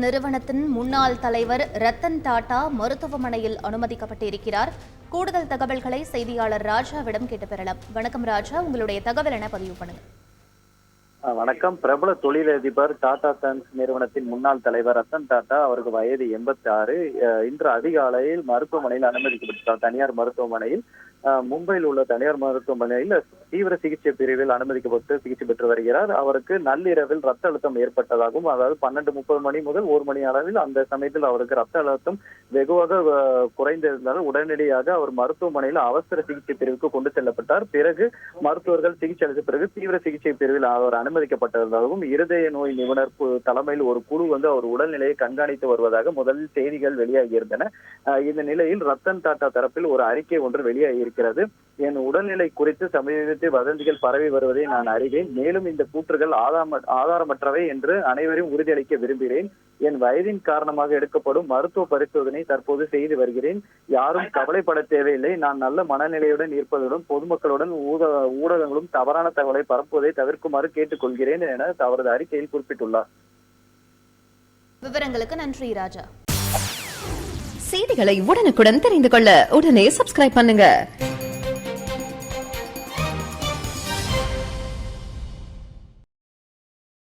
நிறுவனத்தின் முன்னாள் தலைவர் ரத்தன் டாடா மருத்துவமனையில் அனுமதிக்கப்பட்டிருக்கிறார். கூடுதல் தகவல்களை செய்தியாளர் ராஜாவிடம் கேட்டு பெறலாம். வணக்கம் ராஜா, உங்களுடைய தகவல் என பதிவு பண்ணுங்க. வணக்கம். பிரபல தொழிலதிபர் டாடா சன்ஸ் நிறுவனத்தின் முன்னாள் தலைவர் ரத்தன் டாடா, அவருக்கு வயது 86. இன்று அதிகாலையில் மருத்துவமனையில் அனுமதிக்கப்பட்டார். தனியார் மருத்துவமனையில், மும்பையில் உள்ள தனியார் மருத்துவமனையில் தீவிர சிகிச்சை பிரிவில் அனுமதிக்கப்பட்டு சிகிச்சை பெற்று வருகிறார். அவருக்கு நள்ளிரவில் ரத்த அழுத்தம் ஏற்பட்டதாகவும், அதாவது 12:30 மணி முதல் 1 மணி அளவில் அந்த சமயத்தில் அவருக்கு ரத்த அழுத்தம் வெகுவாக குறைந்திருந்தாலும் உடனடியாக அவர் மருத்துவமனையில் அவசர சிகிச்சை பிரிவுக்கு கொண்டு செல்லப்பட்டார். பிறகு மருத்துவர்கள் சிகிச்சை அளித்த பிறகு தீவிர சிகிச்சை பிரிவில் அவர் அனுமதிக்கப்பட்டதாகவும், இருதய நோய் நிபுணர் தலைமையில் ஒரு குழு அவர் உடல்நிலையை கண்காணித்து வருவதாக முதலில் செய்திகள் வெளியாகியிருந்தன. இந்த நிலையில் ரத்தன் டாடா தரப்பில் ஒரு அறிக்கை ஒன்று வெளியாகியிருக்கிறது. என் உடல்நிலை குறித்து சமீபத்தில் வதந்திகள் பரவி வருவதை நான் அறிவேன். மேலும் இந்த கூற்றுகள் ஆதாரமற்றவை என்று அனைவரையும் உறுதியளிக்க விரும்புகிறேன். என் வயதின் காரணமாக எடுக்கப்படும் மருத்துவ பரிசோதனை தற்போது செய்து வருகிறேன். யாரும் கவலைப்பட தேவையில்லை. நான் நல்ல மனநிலையுடன் இருப்பதுடன் பொதுமக்களுடன் ஊடகங்களும் தவறான தகவலை பரப்புவதை தவிர்க்குமாறு கேட்டுக்கொள்கிறேன் என அவரது அறிக்கையில் குறிப்பிட்டுள்ளார். விவரங்களுக்கு நன்றி ராஜா. செய்திகளை உடனுக்குடன் தெரிந்து கொள்ள உடனே சப்ஸ்கிரைப் பண்ணுங்க.